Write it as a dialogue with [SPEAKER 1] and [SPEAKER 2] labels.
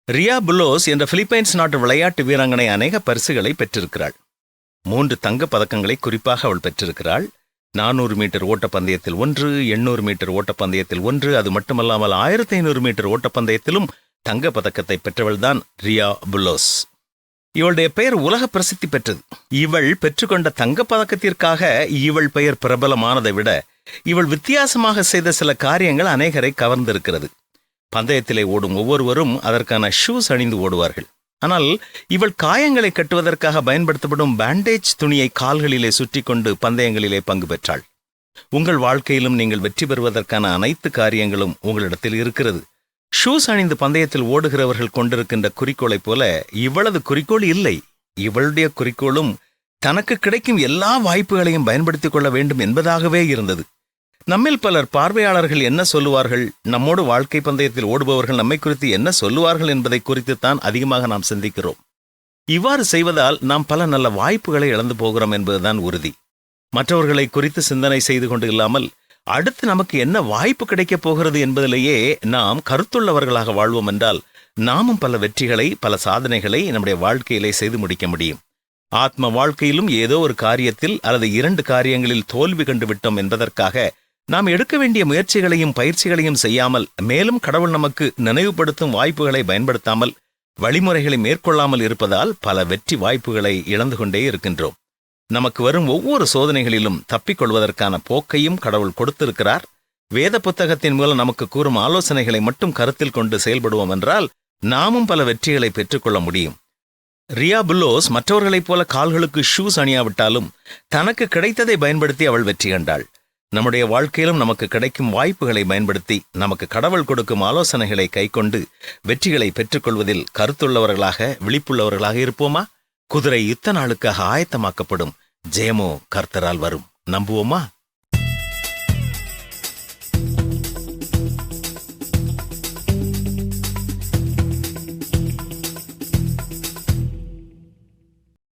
[SPEAKER 1] Riya Bulhoes என்ற Philippines நாட்டு விளையாட்டு வீராங்கனை அநேக பரிசுகளை பெற்றிருக்கிறாள். 3 தங்கப் பதக்கங்களை குறிப்பாக அவள் பெற்றிருக்கிறாள். 400 மீட்டர் ஓட்டப்பந்தயத்தில் 1, 800 மீட்டர் ஓட்டப்பந்தயத்தில் 1, அது மட்டுமல்லாமல் 1500 மீட்டர் ஓட்டப்பந்தயத்திலும் தங்க பதக்கத்தை பெற்றவள்தான் ரியா புல்லோஸ். இவளுடைய பெயர் உலக பிரசித்தி பெற்றது. இவள் பெற்றுக்கொண்ட தங்கப் பதக்கத்திற்காக இவள் பெயர் பிரபலமானதை விட இவள் வித்தியாசமாக செய்த சில காரியங்கள் அநேகரை கவர்ந்திருக்கிறது. பந்தயத்திலே ஓடும் ஒவ்வொருவரும் அதற்கான ஷூஸ் அணிந்து ஓடுவார்கள். ஆனால் இவள் காயங்களை கட்டுவதற்காக பயன்படுத்தப்படும் பேண்டேஜ் துணியை கால்களிலே சுற்றி கொண்டு பந்தயங்களிலே பங்கு பெற்றாள். உங்கள் வாழ்க்கையிலும் நீங்கள் வெற்றி பெறுவதற்கான அனைத்து காரியங்களும் உங்களிடத்தில் இருக்கிறது. ஷூஸ் அணிந்து பந்தயத்தில் ஓடுகிறவர்கள் கொண்டிருக்கின்ற குறிக்கோளைப் போல இவளது குறிக்கோள் இல்லை. இவளுடைய குறிக்கோளும் தனக்கு கிடைக்கும் எல்லா வாய்ப்புகளையும் பயன்படுத்திக் கொள்ள வேண்டும் என்பதாகவே இருந்தது. நம்மில் பலர் பார்வையாளர்கள் என்ன சொல்லுவார்கள், நம்மோடு வாழ்க்கை பந்தயத்தில் ஓடுபவர்கள் நம்மை குறித்து என்ன சொல்லுவார்கள் என்பதை குறித்துத்தான் அதிகமாக நாம் சிந்திக்கிறோம். இவ்வாறு செய்வதால் நாம் பல நல்ல வாய்ப்புகளை இழந்து போகிறோம் என்பதுதான் உறுதி. மற்றவர்களை குறித்து சிந்தனை செய்து கொண்டு இல்லாமல் அடுத்து நமக்கு என்ன வாய்ப்பு கிடைக்கப் போகிறது என்பதிலேயே நாம் கருத்துள்ளவர்களாக வாழ்வோம் என்றால் நாமும் பல வெற்றிகளை, பல சாதனைகளை நம்முடைய வாழ்க்கையிலே செய்து முடிக்க முடியும். ஆத்ம வாழ்க்கையிலும் ஏதோ ஒரு காரியத்தில் அல்லது 2 காரியங்களில் தோல்வி கண்டு விட்டோம் என்பதற்காக நாம் எடுக்க வேண்டிய முயற்சிகளையும் பயிற்சிகளையும் செய்யாமல், மேலும் கடவுள் நமக்கு நினைவுபடுத்தும் வாய்ப்புகளை பயன்படுத்தாமல், வழிமுறைகளை மேற்கொள்ளாமல் இருப்பதால் பல வெற்றி வாய்ப்புகளை இழந்து கொண்டே இருக்கின்றோம். நமக்கு வரும் ஒவ்வொரு சோதனைகளிலும் தப்பிக்கொள்வதற்கான போக்கையும் கடவுள் கொடுத்திருக்கிறார். வேத புத்தகத்தின் மூலம் நமக்கு கூறும் ஆலோசனைகளை மட்டும் கருத்தில் கொண்டு செயல்படுவோம் என்றால் நாமும் பல வெற்றிகளை பெற்றுக்கொள்ள முடியும். ரியா புல்லோஸ் மற்றவர்களைப் போல கால்களுக்கு ஷூஸ் அணியாவிட்டாலும் தனக்கு கிடைத்ததை பயன்படுத்தி அவள் வெற்றி கண்டாள். நம்முடைய வாழ்க்கையிலும் நமக்கு கிடைக்கும் வாய்ப்புகளை பயன்படுத்தி நமக்கு கடவுள் கொடுக்கும் ஆலோசனைகளை கைக்கொண்டு வெற்றிகளை பெற்றுக்கொள்வதில் கருத்துள்ளவர்களாக, விழிப்புள்ளவர்களாக இருப்போமா? குதிரை யுத்த நாளுக்காக ஆயத்தமாக்கப்படும், ஜெயமோ கர்த்தரால் வரும். நம்புவோமா?